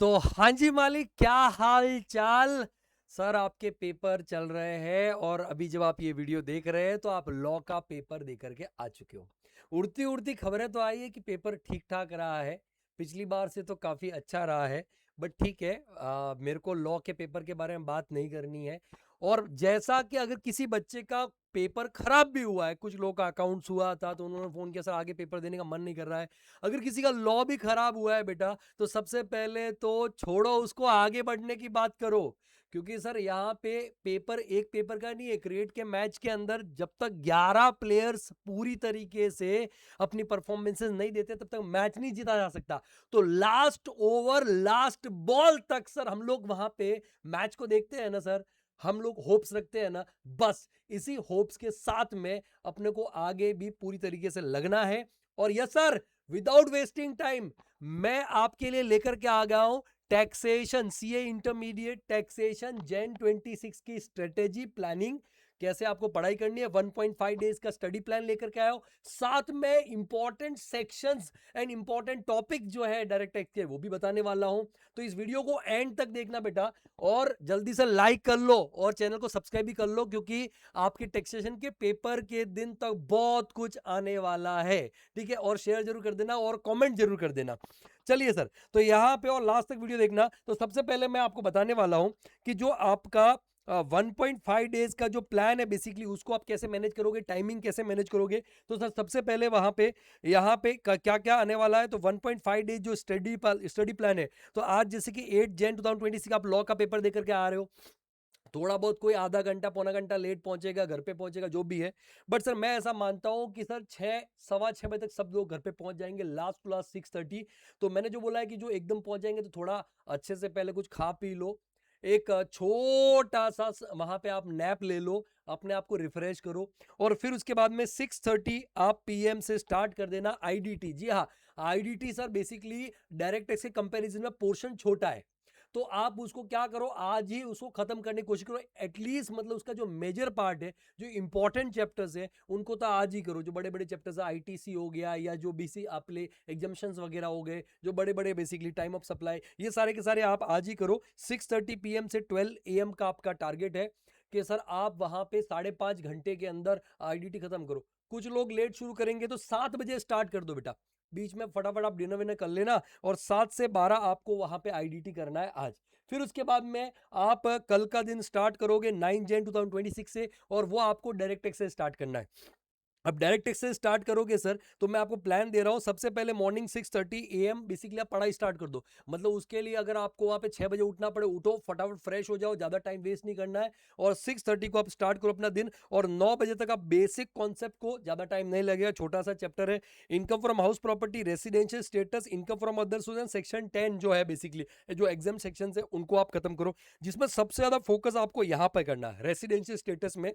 तो हाँ जी मालिक, क्या हाल चाल। सर आपके पेपर चल रहे हैं और अभी जब आप ये वीडियो देख रहे हैं तो आप लॉ का पेपर दे करके आ चुके हो। उड़ती उड़ती खबरें तो आई है कि पेपर ठीक ठाक रहा है, पिछली बार से तो काफ़ी अच्छा रहा है। बट ठीक है, मेरे को लॉ के पेपर के बारे में बात नहीं करनी है। और जैसा कि अगर किसी बच्चे का पेपर खराब भी हुआ है, कुछ लोगों का अकाउंट्स हुआ था तो उन्होंने फ़ोन किया सर आगे पेपर देने का मन नहीं कर रहा है। अगर किसी का लॉ भी खराब हुआ है बेटा, तो सबसे पहले तो छोड़ो उसको, आगे बढ़ने की बात करो। क्योंकि सर यहाँ पे पेपर एक पेपर का नहीं है, क्रिकेट के मैच के अंदर जब तक 11 प्लेयर्स पूरी तरीके से अपनी परफॉर्मेंसेस नहीं देते तब तक मैच नहीं जीता जा सकता। तो लास्ट ओवर लास्ट बॉल तक सर हम लोग वहां पे मैच को देखते हैं ना सर, हम लोग होप्स रखते हैं ना। बस इसी होप्स के साथ में अपने को आगे भी पूरी तरीके से लगना है। और yes sir, without wasting time मैं आपके लिए लेकर के आ गया हूं टैक्सेशन, सीए इंटरमीडिएट टैक्सेशन जेन 26 की स्ट्रेटेजी प्लानिंग। कैसे आपको पढ़ाई करनी है, 1.5 डेज का स्टडी प्लान लेकर के आया हूं, साथ में important sections and important topic जो है डायरेक्ट टैक्स के वो भी बताने वाला हूं। तो इस वीडियो को एंड तक देखना बेटा, और जल्दी से लाइक कर लो और चैनल को सब्सक्राइब भी कर लो, क्योंकि आपके टैक्सेशन के पेपर के दिन तक बहुत कुछ आने वाला है। ठीक है, और शेयर जरूर कर देना और कमेंट जरूर कर देना। चलिए सर, तो यहाँ पे और लास्ट तक वीडियो देखना। तो सबसे पहले मैं आपको बताने वाला हूं कि जो आपका 1.5 डेज का जो प्लान है बेसिकली उसको आप कैसे मैनेज करोगे, टाइमिंग कैसे मैनेज करोगे। तो सर सबसे पहले वहां पे यहाँ पे क्या क्या आने वाला है। तो 1.5 डेज जो स्टडी प्लान है, तो आज जैसे कि 8 जैन 2026 आप लॉ का पेपर देकर के आ रहे हो, थोड़ा बहुत कोई आधा घंटा पौना घंटा लेट पहुंचेगा, घर पे पहुंचेगा, जो भी है। बट सर मैं ऐसा मानता हूं कि सर 6 सवा 6 बजे तक सब लोग घर पे पहुंच जाएंगे, लास्ट क्लास 6:30। तो मैंने जो बोला है कि जो एकदम पहुंच जाएंगे तो थोड़ा अच्छे से पहले कुछ खा पी लो, एक छोटा सा वहां पे आप नैप ले लो, अपने आप को रिफ्रेश करो। और फिर उसके बाद में 6:30 आप पीएम से स्टार्ट कर देना आईडीटी। जी हाँ, IDT sir basically direct tax के कंपैरिजन में पोर्शन छोटा है। तो आप उसको क्या करो, आज ही उसको खत्म करने की कोशिश करो एटलीस्ट, मतलब उसका जो मेजर पार्ट है, जो इंपॉर्टेंट चैप्टर्स है उनको तो आज ही करो। जो बड़े बड़े चैप्टर्स है, आईटीसी हो गया या जो बीसी आपले एग्जामिशंस वगैरह हो गए, जो बड़े बड़े बेसिकली टाइम ऑफ सप्लाई, ये सारे के सारे आप आज ही करो। 6:30 पीएम से 12 एएम का आपका टारगेट है कि सर आप वहां पे 5.5 घंटे के अंदर आईडीटी खत्म करो। कुछ लोग लेट शुरू करेंगे तो 7 बजे स्टार्ट कर दो बेटा, बीच में फटाफट आप डिनर विनर कर लेना, और 7 से 12 आपको वहां पे आईडीटी करना है आज। फिर उसके बाद में आप कल का दिन स्टार्ट करोगे 9 जैन 2026 से, और वो आपको डायरेक्ट टैक्स से स्टार्ट करना है। अब डायरेक्ट टैक्स से स्टार्ट करोगे सर, तो मैं आपको प्लान दे रहा हूं, सबसे पहले मॉर्निंग 6:30 एएम बेसिकली आप पढ़ाई स्टार्ट कर दो। मतलब उसके लिए अगर आपको वहां पे 6 बजे उठना पड़े, उठो, फटाफट फ्रेश हो जाओ, ज्यादा टाइम वेस्ट नहीं करना है। और 6:30 को आप स्टार्ट करो अपना दिन, और 9 बजे तक आप बेसिक कॉन्सेप्ट को, ज्यादा टाइम नहीं लगेगा, छोटा सा चैप्टर है, income from house property, residential status, income from other source and section 10 जो है बेसिकली जो एग्जाम सेक्शन है उनको आप खत्म करो। जिसमें सबसे ज्यादा फोकस आपको यहां पर करना है रेसिडेंशियल स्टेटस में,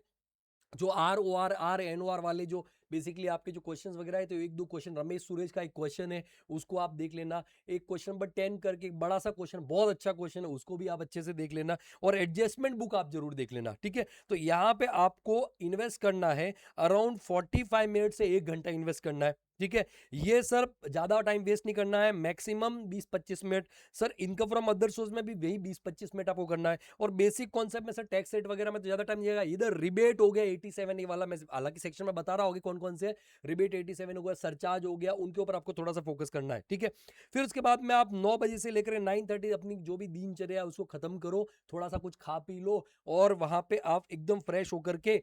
जो आर एन ओ आर वाले जो बेसिकली आपके जो क्वेश्चंस वगैरह है। तो एक दो क्वेश्चन रमेश सुरेश का एक क्वेश्चन है, उसको आप देख लेना। एक क्वेश्चन नंबर 10 करके एक बड़ा सा क्वेश्चन, बहुत अच्छा क्वेश्चन है, उसको भी आप अच्छे से देख लेना। और एडजस्टमेंट बुक आप जरूर देख लेना। ठीक है, तो यहाँ पे आपको इन्वेस्ट करना है अराउंड 45 मिनट से 1 घंटा इन्वेस्ट करना है। ठीक है, ये सर ज्यादा टाइम वेस्ट नहीं करना है, maximum 20-25 minute. Sir income from other source में भी वही 20-25 मिनट आपको करना है। और बेसिक कॉन्सेप्ट में सर टैक्स रेट वगैरह में तो ज्यादा टाइम जाएगा, इधर रिबेट हो गया 87 ये वाला, मैं हालांकि सेक्शन में बता रहा होगा कौन कौन से रिबेट, 87 हो गया, सरचार्ज हो गया, उनके ऊपर आपको थोड़ा सा फोकस करना है। ठीक है, फिर उसके बाद में आप 9 बजे से लेकर 9:30 अपनी जो भी दिनचर्या है उसको खत्म करो, थोड़ा सा कुछ खा पी लो, और वहां पे आप एकदम फ्रेश होकर के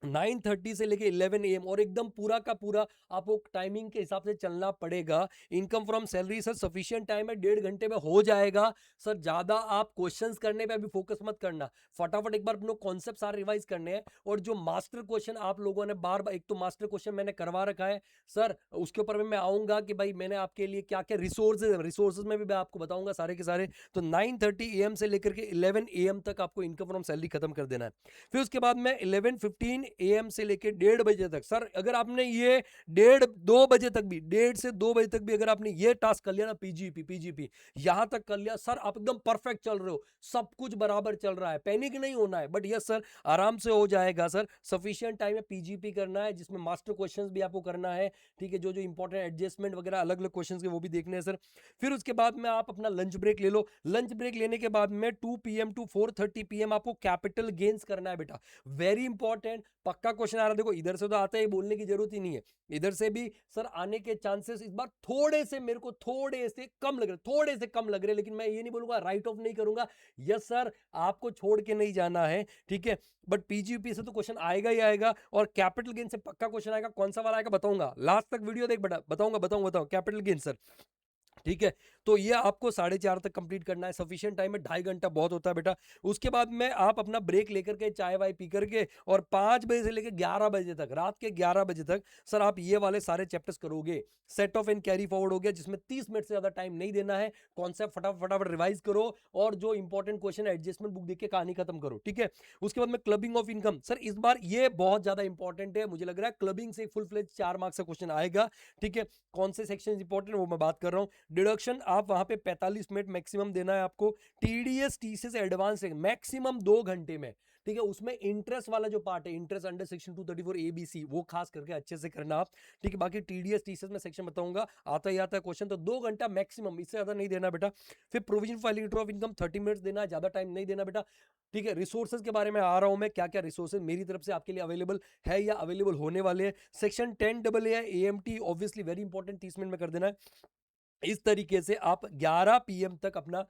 9:30 से लेके 11 एम, और एकदम पूरा का पूरा आपको टाइमिंग के हिसाब से चलना पड़ेगा। Income from salary sir sufficient time है, 1.5 घंटे में हो जाएगा। सर ज्यादा आप क्वेश्चंस करने पे अभी फोकस मत करना, फटाफट एक बार अपने कॉन्सेप्ट सारे रिवाइज करने हैं। और जो मास्टर क्वेश्चन आप लोगों ने बार बार, एक तो मास्टर क्वेश्चन मैंने करवा रखा है सर, उसके ऊपर मैं आऊंगा कि भाई मैंने आपके लिए क्या क्या रिसोर्सेज में भी मैं आपको बताऊंगा सारे के सारे। तो 9:30 एम से लेकर के 11 एम तक आपको इनकम फ्रॉम सैलरी खत्म कर देना है। फिर उसके बाद में 11:15 AM से लेके 1:30 बजे तक, सर अगर आपने ये 1:30 2 बजे तक भी, 1:30 से 2 बजे तक भी अगर आपने ये टास्क कर लिया ना, पीजीपी यहां तक कर लिया सर, आप एकदम परफेक्ट चल रहे हो, सब कुछ बराबर चल रहा है, पैनिक नहीं होना है। बट यस सर, आराम से हो जाएगा सर, सफिशिएंट टाइम में पीजीपी करना है, जिसमें मास्टर क्वेश्चंस भी आपको करना है, ठीक है, जो जो इंपॉर्टेंट एडजस्टमेंट वगैरह अलग अलग क्वेश्चंस के वो भी देखने हैं सर। फिर उसके बाद में आप अपना लंच ब्रेक ले लो, लंच ब्रेक लेने के बाद में 2 PM टू 4:30 PM आपको कैपिटल गेन्स करना है बेटा, वेरी इंपॉर्टेंट, पक्का क्वेश्चन आ रहा है। देखो इधर से तो आता है, बोलने की जरूरत ही नहीं है, इधर से भी सर आने के चांसेस इस बार थोड़े से मेरे को थोड़े से कम लग रहे, थोड़े से कम लग रहे, लेकिन मैं ये नहीं बोलूंगा, राइट ऑफ नहीं करूंगा, यस सर आपको छोड़ के नहीं जाना है, ठीक है। बट पीजीपी से तो क्वेश्चन आएगा ही आएगा, और कैपिटल गेन से पक्का क्वेश्चन आएगा, कौन सा वाला आएगा बताऊंगा, लास्ट तक वीडियो देख बेटा, बताऊंगा कैपिटल गेन सर, ठीक है। तो ये आपको 4:30 तक कंप्लीट करना है, सफिशिएंट टाइम है, 2.5 घंटा बहुत होता है बेटा। उसके बाद में आप अपना ब्रेक लेकर के चाय वाय पी करके, और 5 बजे से लेकर 11 बजे तक, रात के 11 बजे तक सर आप ये वाले सारे चैप्टर्स करोगे। Set off and carry forward हो गया, जिसमें 30 मिनट से ज्यादा टाइम नहीं देना है, कॉन्सेप्ट फटाफट रिवाइज करो, और जो इंपॉर्टेंट क्वेश्चन एडजस्टमेंट बुक देख के कहानी खत्म करो, ठीक है। उसके बाद में क्लबिंग ऑफ इनकम, सर इस बार ये बहुत ज्यादा इंपॉर्टेंट है, मुझे लग रहा है क्लबिंग से फुल फ्लेज 4 मार्क्स का क्वेश्चन आएगा, ठीक है। कौन से सेक्शन इंपॉर्टेंट वो मैं बात कर रहा हूँ। डिडक्शन आप वहां पे 45 मिनट मैक्सिमम देना है आपको। टीडीएस टीसीएस एडवांस मैक्सिमम 2 घंटे में, ठीक है। उसमें इंटरेस्ट वाला जो पार्ट है, इंटरेस्ट अंडर सेक्शन 234 ABC, वो खास करके अच्छे से करना आप, ठीक है। बाकी टीडीएस टीसीएस में सेक्शन बताऊंगा, आता ही आता है क्वेश्चन, तो 2 घंटा मैक्सिमम, इससे ज्यादा नहीं देना बेटा। फिर provision filing of income 30 minutes देना है, ज्यादा टाइम नहीं देना बेटा, ठीक है। रिसोर्सेज के बारे में आ रहा हूं मैं, क्या क्या रिसोर्सेज मेरी तरफ से आपके लिए अवेलेबल है या अवेलेबल होने वाले हैं। सेक्शन 10AA है AMT, obviously very important, 30 minute में कर देना है। इस तरीके से आप 11 PM तक अपना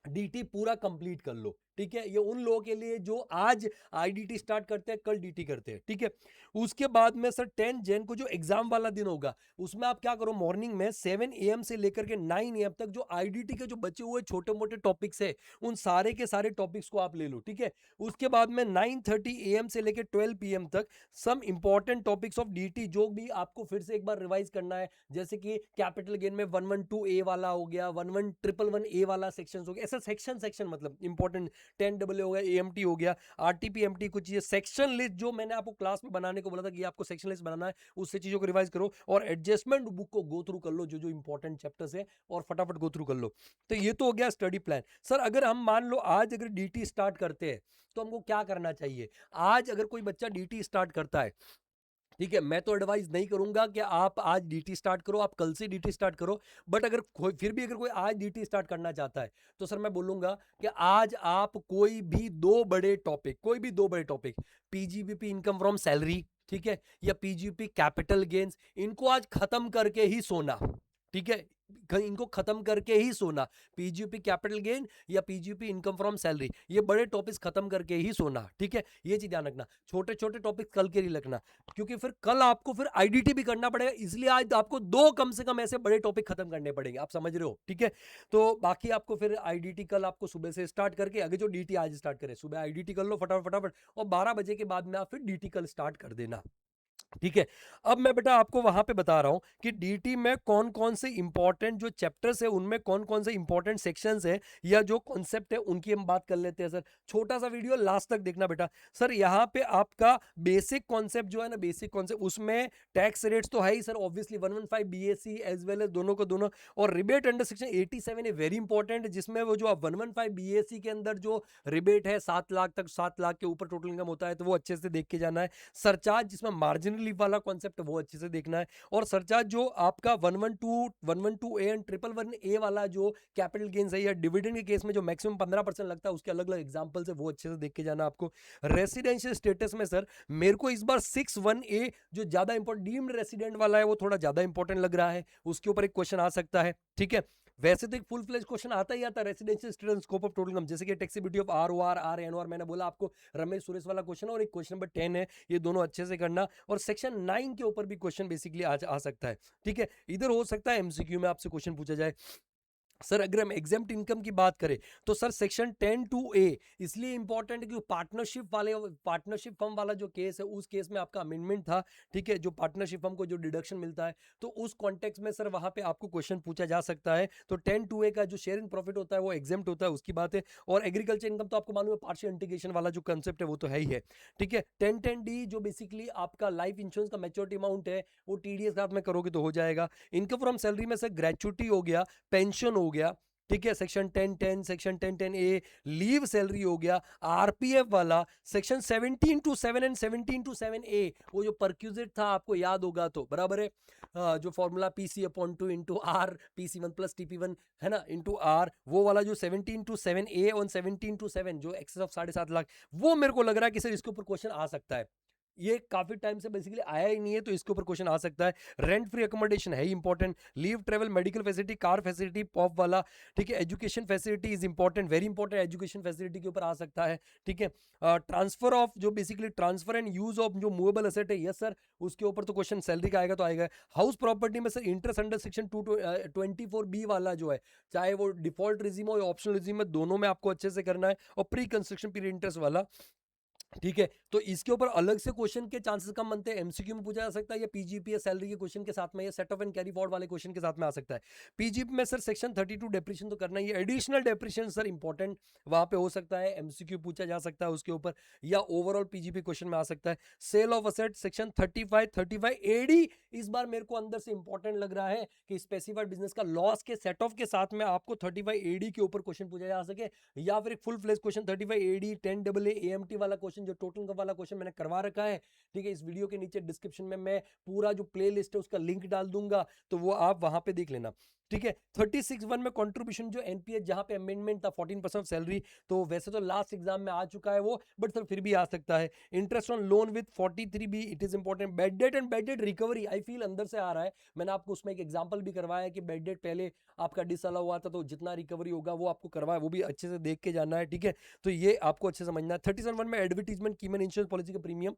डीटी पूरा कंप्लीट कर लो, ठीक है। ये उन लोगों के लिए जो आज आईडीटी स्टार्ट करते हैं, कल डीटी करते हैं, ठीक है। उसके बाद में सर 10 जैन को जो एग्जाम वाला दिन होगा, उसमें आप क्या करो, मॉर्निंग में 7 AM से लेकर के 9 AM तक जो आईडीटी के जो बचे हुए छोटे मोटे टॉपिक्स है, उन सारे के सारे टॉपिक्स को आप ले लो, ठीक है। उसके बाद में 9:30 AM से लेकर 12 PM तक some important topics of DT, जो भी आपको फिर से एक बार रिवाइज करना है, जैसे कि कैपिटल गेन में 112A वाला हो गया, 11111A वाला सेक्शन हो गया, ऐसा सेक्शन मतलब इंपॉर्टेंट, 10AA हो गया, AMT हो गया, RTP MT, कुछ ये सेक्शन लिस्ट जो मैंने आपको क्लास में बनाने को बोला था कि आपको सेक्शन लिस्ट बनाना है, उससे चीजों को रिवाइज करो, और एडजस्टमेंट बुक को गो थ्रू कर लो, जो जो इंपॉर्टेंट चैप्टर्स है, और फटाफट गो थ्रू कर लो। तो ये तो हो गया स्टडी प्लान। सर अगर हम मान लो आज अगर डीटी स्टार्ट करते हैं, तो हमको क्या करना चाहिए। आज अगर कोई बच्चा डीटी स्टार्ट करता है, ठीक है, मैं तो एडवाइस नहीं करूंगा कि आप आज डीटी स्टार्ट करो, आप कल से डीटी स्टार्ट करो, बट अगर कोई फिर भी अगर कोई आज डीटी स्टार्ट करना चाहता है, तो सर मैं बोलूंगा कि आज आप कोई भी दो बड़े topic, PGBP income from salary, ठीक है, या पीजीपी कैपिटल गेन्स, इनको आज खत्म करके ही सोना, ठीक है, इनको खत्म करके ही सोना। पीजीपी कैपिटल गेन या पीजीपी इनकम फ्रॉम सैलरी, ये बड़े टॉपिक्स खत्म करके ही सोना, ठीक है। ये चीज ध्यान रखना, छोटे छोटे टॉपिक्स कल के लिए रखना, क्योंकि फिर कल आपको फिर आईडीटी भी करना पड़ेगा, इसलिए आज आपको 2 कम से कम ऐसे बड़े टॉपिक खत्म करने पड़ेंगे, आप समझ रहे हो, ठीक है। तो बाकी आपको फिर आईडीटी कल आपको सुबह से स्टार्ट करके, अगर जो डीटी आज स्टार्ट करे, सुबह आईडीटी कर लो फटाफट, और 12 बजे के बाद में आप फिर डीटी कल स्टार्ट कर देना, ठीक है। अब मैं बेटा आपको वहां पे बता रहा हूं कि डीटी में कौन कौन से इंपॉर्टेंट जो चैप्टर्स है, उनमें कौन कौन से इंपॉर्टेंट सेक्शंस है, या जो कॉन्सेप्ट है, उनकी हम बात कर लेते हैं सर। छोटा सा वीडियो लास्ट तक देखना बेटा। सर यहाँ पे आपका बेसिक कॉन्सेप्ट जो है ना, बेसिक कॉन्सेप्ट, उसमें टैक्स रेट्स तो है ही sir, obviously 115 BAC as well as दोनों को दोनों, और रिबेट अंडर सेक्शन 87 है, वेरी इंपॉर्टेंट, जिसमें वो जो 115 BAC के अंदर जो रिबेट है 7 लाख तक, 7 लाख के ऊपर टोटल इनकम होता है, तो वो अच्छे से देख के जाना है। सरचार्ज जिसमें मार्जिन रिलीफ वाला कॉन्सेप्ट, वो अच्छे से देखना है। और सरचार्ज जो आपका 112A एंड 111A वाला जो कैपिटल गेन्स है या डिविडेंड के केस में जो मैक्सिमम 15% लगता है, उसके अलग अलग एग्जांपल्स है, वो अच्छे से देख के जाना आपको। रेसिडेंशियल स्टेटस में सर मेरे को इस बार 61A जो ज्यादा इंपॉर्टेंट डीम्ड रेसिडेंट वाला है, वो थोड़ा ज्यादा इंपॉर्टेंट लग रहा है, उसके ऊपर एक क्वेश्चन आ सकता है, ठीक है। वैसे तो एक फुल फ्लेज क्वेश्चन आता ही आता है, residential status scope of total income, जैसे कि टैक्सेबिलिटी ऑफ ROR RNOR, मैंने बोला आपको रमेश सुरेश वाला क्वेश्चन, और एक क्वेश्चन नंबर 10 है, ये दोनों अच्छे से करना। और सेक्शन 9 के ऊपर भी क्वेश्चन बेसिकली आ सकता है, ठीक है। इधर हो सकता है MCQ में आपसे क्वेश्चन पूछा जाए, सर अगर हम एग्जेम्प्ट इनकम की बात करें तो सर सेक्शन 10(2)(a इसलिए इंपॉर्टेंट है कि पार्टनरशिप फर्म वाला जो केस है उस केस में आपका अमेंडमेंट था, ठीक है, जो पार्टनरशिप फर्म को जो डिडक्शन मिलता है, तो उस कॉन्टेक्स्ट में सर वहां पे आपको क्वेश्चन पूछा जा सकता है। तो 10(2)(a का जो शेयर इन प्रॉफिट होता है वो एग्जेम्प्ट होता है, उसकी बात है। और एग्रीकल्चर इनकम तो आपको मालूम है, पार्शियल इंटीग्रेशन वाला जो कंसेप्ट है वो तो है ही है, ठीक है। 10(10)(d) जो बेसिकली आपका लाइफ इंश्योरेंस का मैच्योरिटी अमाउंट है वो टीडीएस साथ में करोगे तो हो जाएगा। इनकम फ्रॉम सैलरी में सर ग्रेचुटी हो गया, पेंशन हो गया, ठीक है, section 10(10), section 10(10)(a), leave salary हो गया, आरपीएफ वाला, सेक्शन 17(2)(7) एंड 17(2)(7)(a वो जो परक्यूजिट था आपको याद होगा तो बराबर है, जो formula PC/2 into are, PC1 plus TP1 है ना इंटू आर, वो वाला जो 17(2)(7)(a और 17(2)(7) जो एक्सेस ऑफ 7.5 लाख, वो मेरे को लग रहा है कि सर इसके ऊपर क्वेश्चन आ सकता है। ये काफी टाइम से बेसिकली आया ही नहीं है तो इसके ऊपर क्वेश्चन आ सकता है। रेंट फ्री अकोमोडेशन है ही important, leave travel medical facility car facility पॉप वाला, ठीक है, education facility is important, very important, education facility के ऊपर आ सकता है, ठीक है। ट्रांसफर ऑफ जो basically transfer and use of जो मूवेबल एसेट है, यस सर, उसके ऊपर तो क्वेश्चन सैलरी का आएगा तो आएगा। हाउस प्रॉपर्टी में sir interest under section 224B वाला जो है, चाहे वो डिफॉल्ट रिजीम हो या ऑप्शनल रिजीम है, दोनों में आपको अच्छे से करना है, और प्री कंस्ट्रक्शन पीरियड इंटरेस्ट वाला, ठीक है। तो इसके ऊपर अलग से क्वेश्चन के चांसेस कम बनते हैं, एमसीक्यू में पूछा जा सकता है, या पीजीपीएस सैलरी के क्वेश्चन के साथ में, या set off and carry forward वाले क्वेश्चन के साथ में आ सकता है। पीजीपी में सर सेक्शन 32 डेप्रिसिएशन तो करना ही है, एडिशनल डेप्रिसिएशन सर इंपॉर्टेंट वहां पे हो सकता है, एमसीक्यू पूछा जा सकता है उसके ऊपर, या ओवरऑल पीजीपी क्वेश्चन में आ सकता है। Sale of asset section 35 AD इस बार मेरे को अंदर से इंपॉर्टेंट लग रहा है कि स्पेसिफाइड बिजनेस का लॉस के सेट ऑफ के साथ में आपको 35 एडी के ऊपर क्वेश्चन पूछा जा सके, या फिर एक full fledge question 35 AD 10AA AMT वाला क्वेश्चन जो टोटल इनकम वाला क्वेश्चन मैंने करवा रखा है, ठीक है। इस वीडियो के नीचे डिस्क्रिप्शन में मैं पूरा जो प्ले लिस्ट है उसका लिंक डाल दूंगा, तो वो आप वहां पे देख लेना, ठीक है। 36(1) में कंट्रीब्यूशन जो एनपीएस जहां पे अमेंडमेंट था 14% ऑफ सैलरी, तो वैसे तो लास्ट एग्जाम में आ चुका है वो, बट सर फिर भी आ सकता है। Interest on loan with 43B it is important. Bed date and bed date recovery I feel अंदर से आ रहा है, मैंने आपको उसमें एक एग्जांपल भी करवाया कि बेड डेट पहले आपका डिसअलाउ हुआ था, तो जितना रिकवरी होगा वो आपको करवाया, वो भी अच्छे से देख के जाना है, ठीक है। तो ये आपको अच्छे से समझना है। 37(1) में एडवर्टीजमेंट कीमन इंश्योरेंस पॉलिसी का प्रीमियम,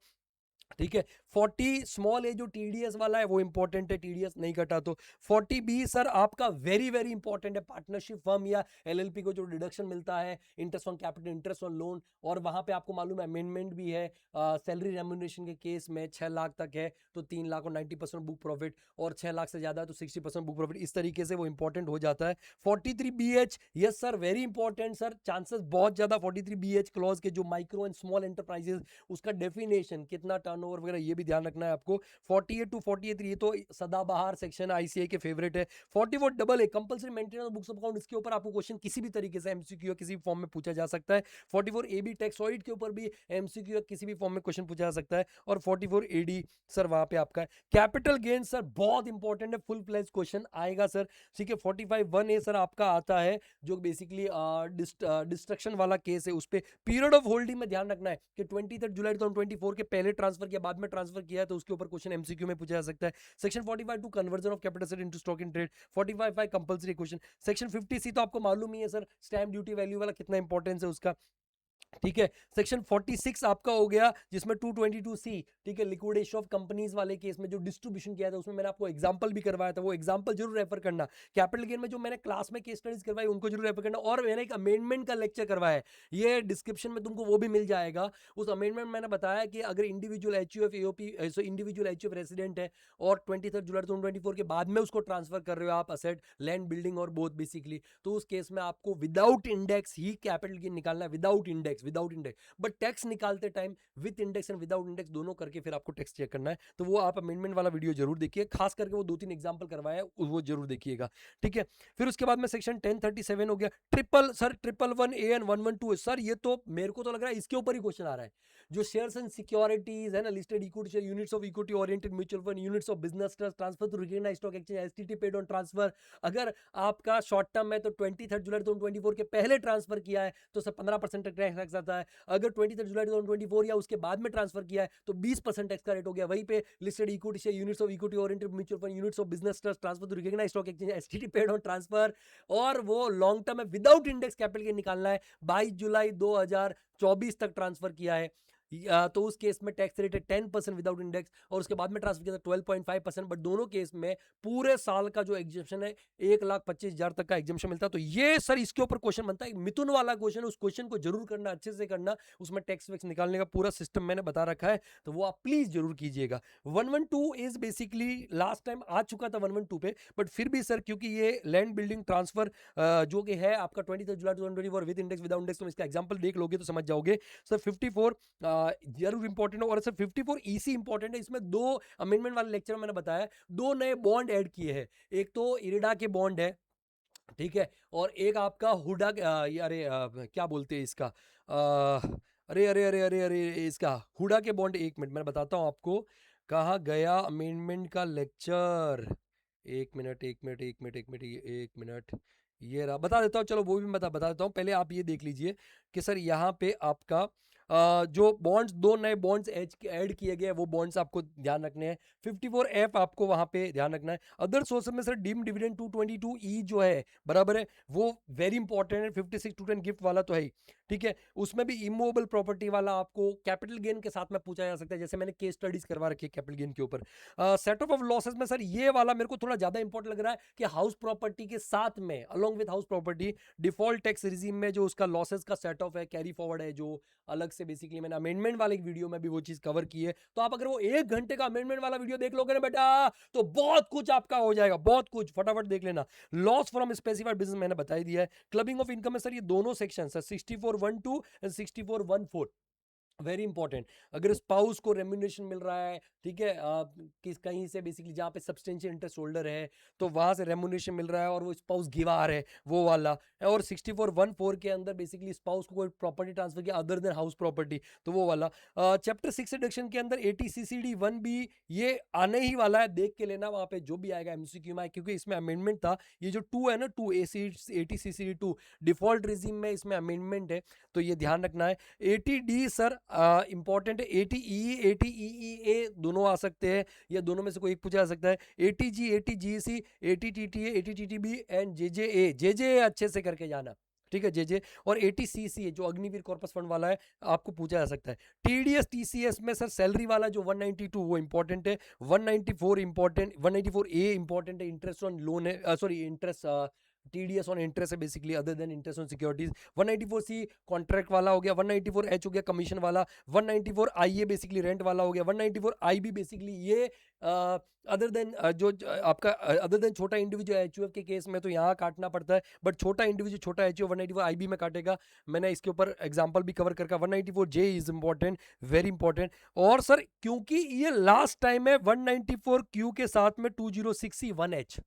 ठीक है। 40 स्मॉल ए जो टीडीएस वाला है वो इंपॉर्टेंट है, टीडीएस नहीं कटा तो। 40B सर आपका वेरी वेरी इंपॉर्टेंट है, पार्टनरशिप फर्म या एलएलपी को जो डिडक्शन मिलता है, interest on capital, interest on loan, और वहां पे आपको मालूम है अमेंडमेंट भी है, सैलरी रेम्यूनरेशन के केस में 6 लाख तक है तो 3 लाख और 90% बुक प्रॉफिट, और 6 लाख से ज्यादा है तो 60% बुक प्रॉफिट, इस तरीके से वो इंपॉर्टेंट हो जाता है। 43BH yes sir very important sir, chances बहुत ज्यादा 43BH क्लॉज के, जो माइक्रो एंड स्मॉल एंटरप्राइजेस, उसका डेफिनेशन कितना टर्नओवर वगैरह ये भी ध्यान रखना है आपको। 48 to 48 ये तो सदाबहार सेक्शन आईसीआई के फेवरेट है। 44AA compulsory maintenance of books of account, इसके ऊपर आपको क्वेश्चन किसी भी तरीके से एमसीक्यू किसी भी फॉर्म में पूछा जा सकता है। 44AB टैक्स ऑडिट के ऊपर भी एमसीक्यू किसी भी फॉर्म में क्वेश्चन पूछा जा सकता है। और 44AD सर वहां पे आपका कैपिटल गेन सर बहुत इंपॉर्टेंट है, फुल फ्लेज क्वेश्चन आएगा सर, ठीक है। 45(1)(a सर आपका आता है जो बेसिकली डिस्ट्रक्शन वाला केस है, उस पर पीरियड ऑफ होल्डिंग में ध्यान रखना है कि 23 जुलाई 2024 के पहले ट्रांसफर किया बाद में ट्रांसफर किया है, तो उसके ऊपर क्वेश्चन एमसीक्यू में पूछा जा सकता है। Section 45(2) conversion of capital asset into stock in trade, 45(5) compulsory question. Section 50C तो आपको मालूम ही है सर, स्टैम्प ड्यूटी वैल्यू वाला कितना इंपॉर्टेंस है उसका, ठीक है। सेक्शन 46 आपका हो गया जिसमें 222C, ठीक है, लिक्विडेशन ऑफ कंपनीज वाले केस में जो डिस्ट्रीब्यूशन किया था उसमें मैंने आपको एग्जांपल भी करवाया था, वो एग्जांपल जरूर रेफर करना। कैपिटल गेन में जो मैंने क्लास में केस स्टडीज करवाई उनको जरूर रेफर करना, और मैंने एक अमेंडमेंट का लेक्चर करवाया है, ये डिस्क्रिप्शन में तुमको वो भी मिल जाएगा। उस अमेंडमेंट में मैंने बताया कि अगर individual HUF AOP individual HUF resident है और 23 जुलाई 2024 के बाद में उसको ट्रांसफर कर रहे हो आप असेट, लैंड, बिल्डिंग और बोथ बेसिकली, तो उस केस में आपको विदाउट इंडेक्स ही कैपिटल गेन निकालना है, विदाउट इंडेक्स बट टैक्स निकालते time with index and without index दोनों करके फिर आपको टैक्स चेक करना है। तो वो आप अमेंडमेंट वाला वीडियो जरूर देखिए, खास करके वो 2-3 एग्जांपल करवाया है वो जरूर देखिएगा, ठीक है। फिर उसके बाद में सेक्शन 1037 हो गया, ट्रिपल 1A एंड 112 सर, ये तो मेरे को तो लग रहा है इसके ऊपर ही क्वेश्चन आ रहा है। जो शेयर्स एंड सिक्योरिटीज है ना, listed equity share, units of equity oriented mutual fund, units of business trust, transfer to recognised stock exchange, STT paid on transfer, अगर आपका शॉर्ट टर्म है तो 23 जुलाई 2024 के पहले ट्रांसफर किया है तो सर 15% टैक्स आता है, अगर 23 जुलाई 2024 या उसके बाद में ट्रांसफर किया है तो 20% टैक्स का रेट हो गया। वहीं पे listed equity share, units of equity oriented mutual fund, units of business trust, transfer to recognised stock exchange, STT paid on transfer, और वो लॉन्ग टर्म है विदाउट इंडेक्स कैपिटल गेन निकालना है, 22 जुलाई 2024 तक ट्रांसफर किया है, तो उस केस में टैक्स रेट है 10% विदाउट इंडेक्स, और उसके बाद में ट्रांसफर किया था 12.5%। बट दोनों केस में पूरे साल का जो एग्जेम्पशन है 1,25,000 तक का एग्जेम्पशन मिलता है। तो ये सर इसके ऊपर क्वेश्चन बनता है, मिथुन वाला क्वेश्चन, उस क्वेश्चन को जरूर करना, अच्छे से करना, उसमें टैक्स वैक्स निकालने का पूरा सिस्टम मैंने बता रखा है, तो वो आप प्लीज जरूर कीजिएगा। 112 इज बेसिकली लास्ट टाइम आ चुका था 112 पे, बट फिर भी सर क्योंकि ये लैंड बिल्डिंग ट्रांसफर जो कि है आपका 23 जुलाई 2024 विद इंडेक्स विदाउट इंडेक्स, तो इसका एग्जांपल देख लोगे तो समझ जाओगे। सर 54 जरूर इंपॉर्टेंट है, और सर 54 ईसी इंपॉर्टेंट है। इसमें दो अमेंडमेंट वाले लेक्चर में मैंने बताया, दो नए बॉन्ड ऐड किए हैं। एक तो इरिडा के बॉन्ड है, ठीक है, और एक आपका हुडा अरे क्या बोलते हैं इसका, अरे अरे अरे अरे अरे इसका हुडा के बॉन्ड। एक मिनट मैं बताता हूं आपको, कहाँ गया अमेंडमेंट का लेक्चर। एक मिनट एक मिनट एक मिनट एक मिनट एक मिनट, ये रहा, बता देता हूँ, चलो वो भी मैं बता देता हूँ। पहले आप ये देख लीजिए कि सर यहाँ पे आपका जो बॉन्ड्स, दो नए बॉन्ड्स ऐड किए गए, वो बॉन्ड्स आपको ध्यान रखने हैं। 54F आपको वहां पे ध्यान रखना है। अदर सोर्सेज में सर डीम डिविडेंड 222E जो है, बराबर है, वो वेरी इंपॉर्टेंट है। 56 गिफ्ट वाला तो है ही, ठीक है। उसमें भी इमूवेबल प्रॉपर्टी वाला आपको कैपिटल गेन के साथ में पूछा जा सकता है, जैसे मैंने केस स्टडीज करवा रखी है कैपिटल गेन के ऊपर। सेट ऑफ लॉसेस में सर ये वाला मेरे को थोड़ा ज्यादा इंपॉर्टेंट लग रहा है कि हाउस प्रॉपर्टी के साथ में, along with house property, default tax regime में जो उसका लॉसेस का सेट ऑफ है, कैरी फॉरवर्ड है, जो अलग से बेसिकली मैंने अमेंडमेंट वाले वीडियो में भी वो चीज कवर की है। तो आप अगर वो 1 घंटे का अमेंडमेंट वाला वीडियो देख लोगे ना बेटा, तो बहुत कुछ आपका हो जाएगा, बहुत कुछ, फटाफट देख लेना। लॉस फ्रॉम स्पेसिफाइड बिजनेस मैंने बता ही दिया है। क्लबिंग ऑफ इनकम में सर ये दोनों section sir 6412 and 6414 very important. अगर स्पाउस को रेम्यूनरेशन मिल रहा है, ठीक है, किस कहीं से बेसिकली जहां पे सब्सटेंशियल इंटरेस्ट होल्डर है, तो वहां से रेम्यूनरेशन मिल रहा है और वो स्पाउस गिवार है, वो वाला। और 6414 के अंदर बेसिकली स्पाउस को कोई प्रॉपर्टी ट्रांसफर किया अदर देन हाउस प्रॉपर्टी, तो वो वाला। चैप्टर 6 रिडक्शन के अंदर 80CCD 1B ये आने ही वाला है, देख के लेना वहां पे जो भी आएगा एमसीक्यू में, क्योंकि इसमें अमेंडमेंट था। ये जो 2 है ना, 2 80CCD 2 डिफॉल्ट रिजीम में इसमें अमेंडमेंट है, तो ये ध्यान रखना है। 80D सर इंपॉर्टेंट है। 80E 80EEA दोनों आ सकते हैं, या दोनों में से कोई एक पूछा जा सकता है। 80G 80GC 80TTA 80TTB and JJA, JJA अच्छे से करके जाना, ठीक है, JJ। और 80CC जो अग्निवीर कॉर्पस फंड वाला है, आपको पूछा जा सकता है। TDS TCS में सर सैलरी वाला जो 192 वो इंपॉर्टेंट है। 194 इंपॉर्टेंट, 194A इंपॉर्टेंट है, इंटरेस्ट ऑन लोन है, sorry interest TDS on interest है basically, other than interest on securities. 194C contract वाला हो गया, 194H हो गया कमीशन वाला, 194I बेसिकली रेंट वाला हो गया, 194IB बेसिकली ये अदर देन आपका अदर देन छोटा इंडिविजुअल HUF के केस में तो यहाँ काटना पड़ता है, बट छोटा इंडिविजुअल छोटा HUF 194IB में काटेगा। मैंने इसके ऊपर एग्जांपल भी कवर करके, 194J is important, very important. और सर क्योंकि ये लास्ट टाइम है 194Q के साथ में 206C1H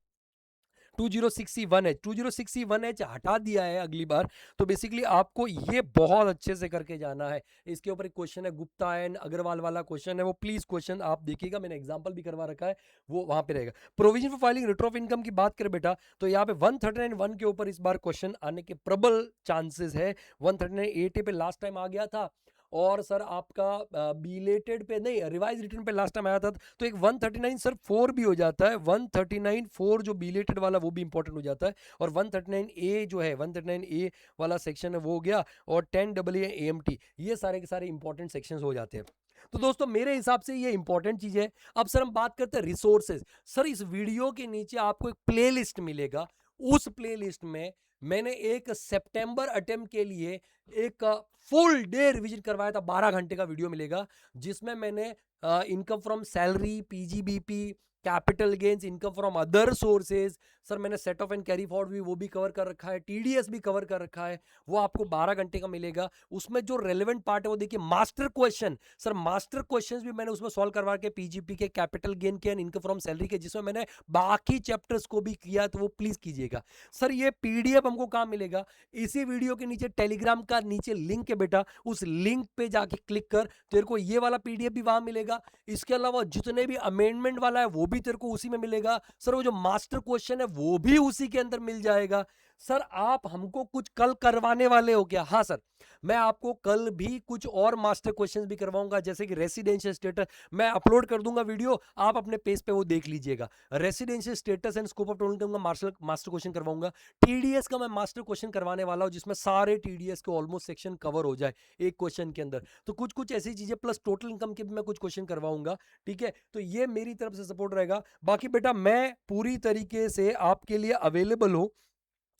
206C1H 206C1H हटा दिया है अगली बार, तो बेसिकली आपको ये बहुत अच्छे से करके जाना है। इसके ऊपर एक क्वेश्चन है, गुप्ता एंड अग्रवाल वाला क्वेश्चन है, वो प्लीज क्वेश्चन आप देखिएगा, मैंने एग्जांपल भी करवा रखा है, वो वहां पे रहेगा। Provision for filing return of income की बात करें बेटा, तो यहाँ पे 139(1) के ऊपर इस बार क्वेश्चन आने के प्रबल चांसेस है। 139(8) पे लास्ट टाइम आ गया था, और सर आपका बिलेटेड पे नहीं, रिवाइज रिटर्न पे लास्ट टाइम आया था, तो एक 139 सर 4 भी हो जाता है। 139 4 जो बिलेटेड वाला वो भी इंपॉर्टेंट हो जाता है, और 139A जो है 139A वाला सेक्शन है वो हो गया, और 10AA AMT ये सारे के सारे इंपॉर्टेंट सेक्शंस हो जाते हैं। तो दोस्तों मेरे हिसाब से ये इंपॉर्टेंट चीज है। अब सर हम बात करते हैं रिसोर्सेज। सर इस वीडियो के नीचे आपको एक प्लेलिस्ट मिलेगा, उस प्लेलिस्ट में मैंने एक सितंबर अटेम्प्ट के लिए एक फुल डे रिवीजन करवाया था, 12 घंटे का वीडियो मिलेगा, जिसमें मैंने income from salary, PGBP, capital gains, income from other sources, sir मैंने set off and carry forward भी वो भी कवर कर रखा है, TDS भी कवर कर रखा है, वो आपको 12 घंटे का मिलेगा। उसमें जो रेलेवेंट पार्ट है वो देखिए, master question, sir master questions भी मैंने उसमें सॉल्व करवा के, PGP के, कैपिटल गेन के एंड इनकम फ्रॉम सैलरी के, जिसमें मैंने बाकी चैप्टर्स को भी किया, तो वो प्लीज कीजिएगा। सर ये PDF हमको कहां मिलेगा? इसी वीडियो के नीचे टेलीग्राम का नीचे लिंक है बेटा, उस लिंक पे जाके क्लिक कर, तेरे को ये वाला PDF भी वहां मिलेगा। इसके अलावा जितने भी अमेंडमेंट वाला है वो भी तेरे को उसी में मिलेगा। सर वो जो मास्टर क्वेश्चन है वो भी उसी के अंदर मिल जाएगा। सर आप हमको कुछ कल करवाने वाले हो क्या? हाँ सर, मैं आपको कल भी कुछ और मास्टर क्वेश्चंस भी करवाऊंगा, जैसे कि रेसिडेंशियल स्टेटस मैं अपलोड कर दूंगा वीडियो, आप अपने पेज पे वो देख लीजिएगा। Residential status and scope of total का मास्टर क्वेश्चन करवाऊंगा। टीडीएस का मैं मास्टर क्वेश्चन करवाने वाला हूं, जिसमें सारे टीडीएस के ऑलमोस्ट सेक्शन कवर हो जाए एक क्वेश्चन के अंदर। तो कुछ कुछ ऐसी चीजें प्लस टोटल इनकम के भी मैं कुछ क्वेश्चन करवाऊंगा, ठीक है? तो ये मेरी तरफ से सपोर्ट रहेगा। बाकी बेटा मैं पूरी तरीके से आपके लिए अवेलेबल हूं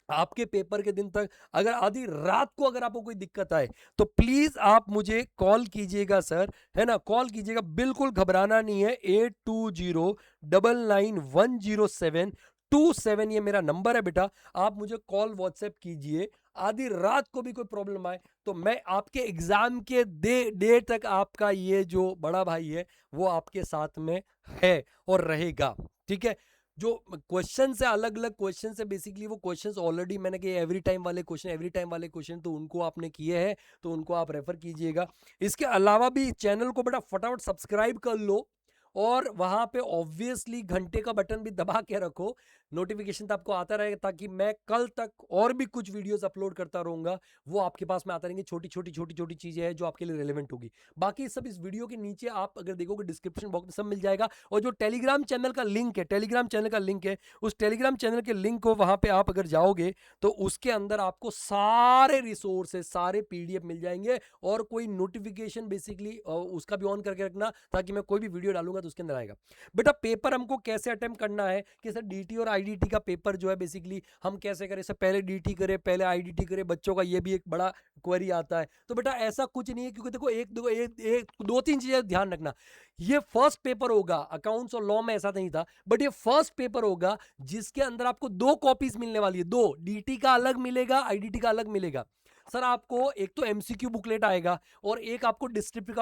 आपके पेपर के दिन तक। अगर आधी रात को अगर आपको कोई दिक्कत आए तो प्लीज आप मुझे कॉल कीजिएगा सर, है ना? कॉल कीजिएगा, बिल्कुल घबराना नहीं है। 8209910727 ये मेरा नंबर है बेटा। आप मुझे कॉल व्हाट्सएप कीजिए। आधी रात को भी कोई प्रॉब्लम आए तो मैं आपके एग्जाम के डे तक आपका ये जो बड़ा भाई है वो आपके साथ में है और रहेगा, ठीक है? जो क्वेश्चन से अलग अलग क्वेश्चन से बेसिकली वो क्वेश्चंस ऑलरेडी मैंने कि एवरी टाइम वाले क्वेश्चन तो उनको आपने किए हैं, तो उनको आप रेफर कीजिएगा। इसके अलावा भी चैनल को बेटा फटाफट सब्सक्राइब कर लो और वहां पे ऑब्वियसली घंटे का बटन भी दबा के रखो, नोटिफिकेशन तो आपको आता रहेगा, ताकि मैं कल तक और भी कुछ वीडियोस अपलोड करता रहूंगा, वो आपके पास में आता रहेंगे। छोटी छोटी चीजें हैं जो आपके लिए रेलेवेंट होगी। बाकी सब इस वीडियो के नीचे आप अगर देखोगे डिस्क्रिप्शन बॉक्स में सब मिल जाएगा। और जो टेलीग्राम चैनल का लिंक है, उस टेलीग्राम चैनल के लिंक को वहां पे आप अगर जाओगे तो उसके अंदर आपको सारे रिसोर्सेस, सारे पीडीएफ मिल जाएंगे। और कोई नोटिफिकेशन बेसिकली उसका भी ऑन करके रखना, ताकि मैं कोई भी वीडियो डालूंगा तो उसके अंदर आएगा। बेटा पेपर हमको कैसे अटेम्प्ट करना है कि सर डीटी और आईडीटी का पेपर जो है बेसिकली हम कैसे करें? सर पहले डीटी करें पहले आईडीटी करें, बच्चों का ये भी एक बड़ा क्वेरी आता है। तो बेटा ऐसा कुछ नहीं है, क्योंकि देखो एक दो तीन चीजें ध्यान रखना। ये फर्स्ट पेपर होगा, अकाउंट्स और लॉ में ऐसा नहीं था, बट ये फर्स्ट पेपर होगा जिसके अंदर आपको दो कॉपीज मिलने वाली है। दो, डीटी का अलग मिलेगा, आईडीटी का अलग मिलेगा। सर आपको एक तो एमसीक्यू बुकलेट आएगा और एक आपको डिस्क्रिप्टिव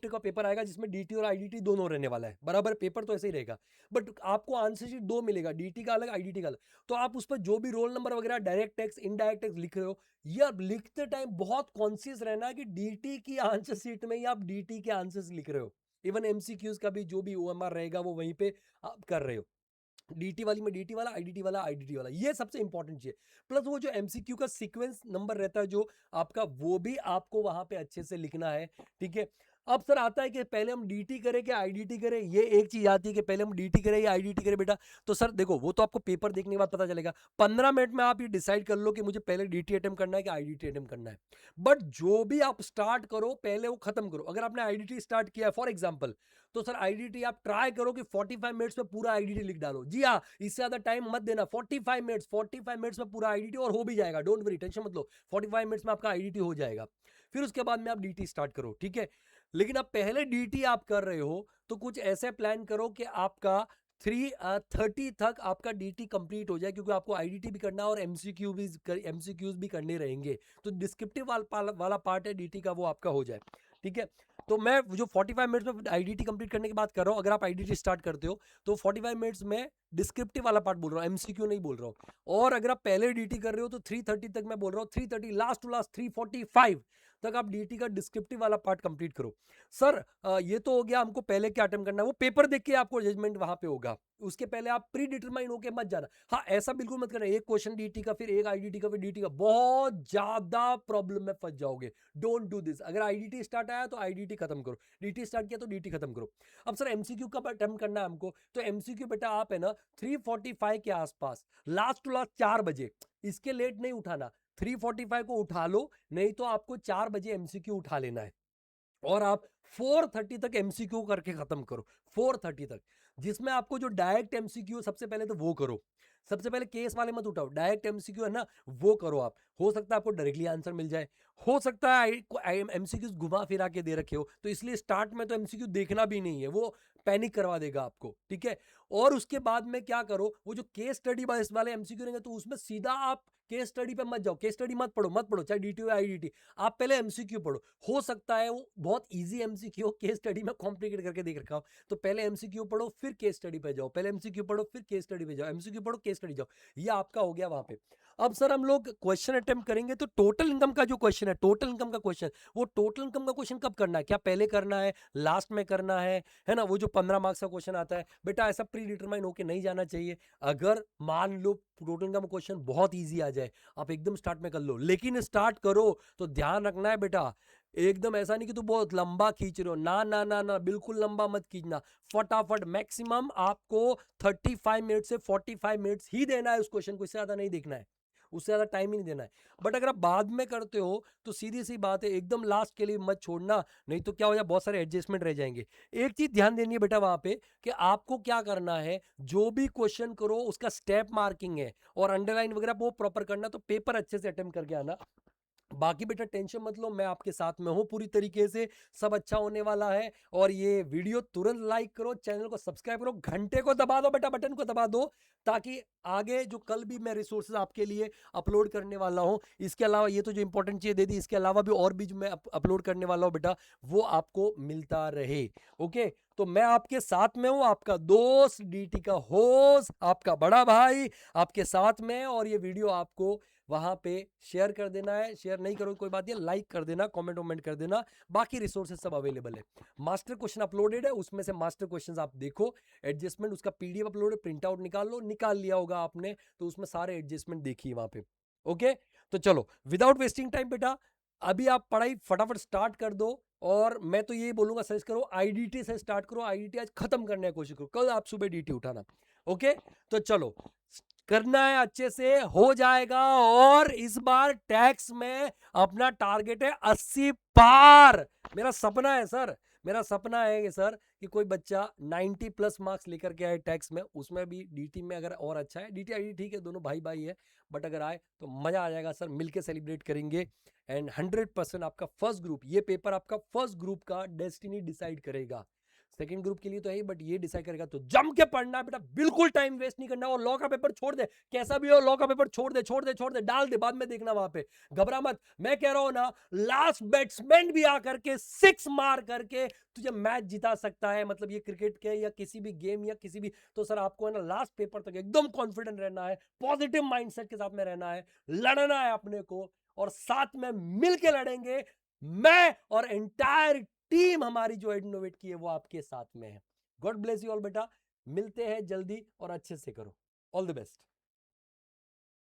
का पेपर आएगा, जिसमें डीटी और आईडीटी दोनों रहने वाला है। बराबर, पेपर तो ऐसे ही रहेगा, बट आपको आंसर शीट दो मिलेगा, डीटी का अलग, आईडीटी का अलग। तो आप उस पर जो भी रोल नंबर वगैरह, डायरेक्ट टैक्स, इनडायरेक्ट टैक्स लिख रहे हो, ये आप लिखते टाइम बहुत कॉन्शियस रहना है कि डीटी की आंसर शीट में ही आप डीटी के आंसर्स लिख रहे हो। इवन एमसीक्यूज का भी जो भी ओएमआर रहेगा वो वहीं पे आप कर रहे हो। डीटी वाली में डीटी वाला, आईडीटी वाला आईडीटी वाला, ये सबसे इंपॉर्टेंट चीज है। प्लस वो जो एमसीक्यू का सीक्वेंस नंबर रहता है जो आपका, वो भी आपको वहां पे अच्छे से लिखना है, ठीक है? अब सर आता है कि पहले हम डीटी करें कि आईडीटी करें, ये एक चीज आती है कि पहले हम डीटी करें या आईडीटी करें बेटा। तो सर देखो, वो तो आपको पेपर देखने के बाद पता चलेगा। 15 मिनट में आप ये डिसाइड कर लो कि मुझे पहले डीटी अटेम्प्ट करना है कि आईडीटी अटेम्प्ट करना है। बट जो भी आप स्टार्ट करो पहले वो खत्म करो। अगर आपने आईडीटी स्टार्ट किया है फॉर एग्जाम्पल, तो सर आईडीटी आप ट्राई करो कि 45 मिनट्स में पूरा आईडीटी लिख डालो। जी हाँ, इससे ज्यादा टाइम मत देना। 45 मिनट्स में पूरा आईडीटी, और हो भी जाएगा, डोंट वरी, टेंशन मत लो, 45 मिनट्स में आपका आईडीटी हो जाएगा। फिर उसके बाद में आप डीटी स्टार्ट करो, ठीक है? लेकिन अब पहले डीटी आप कर रहे हो तो कुछ ऐसे प्लान करो कि आपका 3:30 तक आपका डीटी कंप्लीट हो जाए, क्योंकि आपको आईडीटी भी करना है और एमसीक्यूज भी करने रहेंगे। तो डिस्क्रिप्टिव वाला पार्ट है डीटी का, वो आपका हो जाए, ठीक है? तो मैं जो 45 मिनट्स में आईडीटी कंप्लीट करने की बात कर रहा हूं, अगर आप आईडीटी स्टार्ट करते हो तो 45 मिनट्स में डिस्क्रिप्टिव वाला पार्ट बोल रहा हूं, एमसीक्यू नहीं बोल रहा हूं। और अगर आप पहले डीटी कर रहे हो तो 3:30 तक मैं बोल रहा हूं, 3:30 लास्ट टू लास्ट 3:45 तक आप डीटी का डिस्क्रिप्टिव वाला पार्ट कंप्लीट करो। सर ये तो हो गया हमको पहले क्या अटेम्प्ट करना है, वो पेपर देख के आपको जजमेंट वहां पे होगा। उसके पहले आप प्री डिटरमाइन होके मत जाना। हाँ, ऐसा बिल्कुल मत करना, एक क्वेश्चन डीटी का फिर एक आईडीटी का फिर डीटी का, बहुत ज्यादा प्रॉब्लम में फंस जाओगे। Don't do this. अगर आईडीटी स्टार्ट आया तो आईडीटी खत्म करो, डीटी स्टार्ट किया तो डीटी खत्म करो। अब सर एमसीक्यू कब अटेम्प्ट करना है हमको? तो एमसीक्यू बेटा आप है ना 3:45 के आसपास, लास्ट टू लास्ट 4 बजे, इसके लेट नहीं उठाना। 3:45 को उठा लो, नहीं तो आपको 4 बजे एमसीक्यू उठा लेना है। और आप 4:30 तक एमसीक्यू करके खत्म करो, 4:30 तक। जिसमें आपको जो डायरेक्ट एमसीक्यू सबसे पहले तो वो करो, सबसे पहले केस वाले मत उठाओ, डायरेक्ट एमसीक्यू है ना वो करो आप। हो सकता है आपको डायरेक्टली आंसर मिल जाए, हो सकता है एमसीक्यू घुमा फिरा के दे रखे हो, तो इसलिए स्टार्ट में तो एमसीक्यू देखना भी नहीं है, वो पैनिक करवा देगा आपको, ठीक है? और उसके बाद में क्या करो, वो जो केस स्टडी वाले एमसीक्यू रहेंगे तो उसमें सीधा आप केस स्टडी पे मत जाओ, केस स्टडी मत पढ़ो, चाहे डीटी हो या आईडीटी, आप पहले एमसीक्यू पढ़ो। हो सकता है वो बहुत इजी एमसीक्यू, केस स्टडी में कॉम्प्लिकेट करके देख रखा हो, तो पहले एमसीक्यू पढ़ो फिर केस स्टडी पे जाओ, पहले एमसीक्यू पढ़ो फिर केस स्टडी पे जाओ, एमसीक्यू पढ़ो केस स्टडी जाओ। ये आपका हो गया वहां पे। अब सर हम लोग क्वेश्चन अटेम्प्ट करेंगे, तो टोटल इनकम का जो क्वेश्चन है, टोटल इनकम का क्वेश्चन, वो टोटल इनकम का क्वेश्चन कब करना है? क्या पहले करना है, लास्ट में करना है ना? वो जो 15 मार्क्स का क्वेश्चन आता है बेटा, ऐसा ऑटोमेटिकली डिटरमाइन होके नहीं जाना चाहिए। अगर मान लो टोटल इनकम क्वेश्चन बहुत इजी आ जाए, आप एकदम स्टार्ट में कर लो, लेकिन स्टार्ट करो तो ध्यान रखना है बेटा, एकदम ऐसा नहीं कि तू बहुत लंबा खींच रहे हो, ना ना ना ना, बिल्कुल लंबा मत खींचना। फटाफट मैक्सिमम आपको 35 मिनट से 45 मिनट्स ही देना है उस क्वेश्चन को, इससे ज्यादा नहीं देखना है, उससे ज्यादा टाइम ही नहीं देना है। बट अगर आप बाद में करते हो तो सीधी सी बात है, एकदम लास्ट के लिए मत छोड़ना, नहीं तो क्या हो जाए, बहुत सारे एडजस्टमेंट रह जाएंगे। एक चीज ध्यान देनी है बेटा वहां पे कि आपको क्या करना है, जो भी क्वेश्चन करो उसका स्टेप मार्किंग है और अंडरलाइन वगैरह वो प्रॉपर करना, तो पेपर अच्छे से अटेम्प्ट करके आना। बाकी बेटा टेंशन मत लो, मैं आपके साथ में हूं पूरी तरीके से, सब अच्छा होने वाला है। और ये वीडियो तुरंत लाइक करो, चैनल को सब्सक्राइब करो, घंटे को दबा दो बेटा, बटन को दबा दो, ताकि आगे जो कल भी मैं रिसोर्सेज आपके लिए अपलोड करने वाला हूं, इसके अलावा ये तो जो इंपॉर्टेंट चीज दे दी, इसके अलावा भी और भी जो मैं अपलोड करने वाला हूं बेटा, वो आपको मिलता रहे। ओके, तो मैं आपके साथ में हूं, आपका दोस्त, डीटी का होस्ट, आपका बड़ा भाई आपके साथ में है। और ये वीडियो आपको वहां पे शेयर कर देना है, शेयर नहीं करो कोई बात नहीं, लाइक कर देना, कमेंट वमेंट कर देना। बाकी रिसोर्सेज सब अवेलेबल है, मास्टर क्वेश्चन अपलोडेड है, उसमें से मास्टर क्वेश्चंस आप देखो, एडजस्टमेंट उसका पीडीएफ अपलोड है, प्रिंट आउट निकाल लो, निकाल लिया होगा आपने, तो उसमें सारे एडजस्टमेंट देखिए वहां पे। ओके, तो चलो विदाउट वेस्टिंग टाइम बेटा, अभी आप पढ़ाई फटाफट स्टार्ट कर दो। और मैं तो यही बोलूंगा, सजेस्ट करो आईडीटी से स्टार्ट करो, आईडीटी आज खत्म करने की कोशिश करो, कल आप सुबह डीटी उठाना। ओके, तो चलो करना है, अच्छे से हो जाएगा। और इस बार टैक्स में अपना टारगेट है 80 पार, मेरा सपना है सर, मेरा सपना है कि सर कि कोई बच्चा 90 प्लस मार्क्स लेकर के आए टैक्स में, उसमें भी डीटी में अगर और अच्छा है, डीटी आईडी ठीक है, दोनों भाई भाई है, बट अगर आए तो मजा आ जाएगा सर, मिलके सेलिब्रेट करेंगे। एंड 100% आपका फर्स्ट ग्रुप, ये पेपर आपका फर्स्ट ग्रुप का डेस्टिनी डिसाइड करेगा, सेकंड ग्रुप के लिए तो है ही, बट ये डिसाइड करेगा। तो जम के पढ़ना है बेटा, बिल्कुल टाइम वेस्ट नहीं करना। और लॉ का पेपर छोड़ दे, कैसा भी हो लॉ का पेपर छोड़ दे, छोड़ दे, छोड़ दे, डाल दे, बाद में देखना वहां पे, घबरा मत। मैं कह रहा हूं ना, लास्ट बैट्समैन भी आकर के 6 मार करके तुझे मैच जिता सकता है, मतलब ये क्रिकेट के या किसी भी गेम या किसी भी, तो सर आपको है ना लास्ट पेपर तक एकदम कॉन्फिडेंट रहना है, पॉजिटिव माइंडसेट के साथ में रहना है, लड़ना है अपने को, और साथ में मिलके लड़ेंगे। मैं और एंटायर टीम हमारी जो इनोवेट की है वो आपके साथ में है। गॉड ब्लेस यू ऑल बेटा, मिलते हैं जल्दी और अच्छे से करो, ऑल द बेस्ट।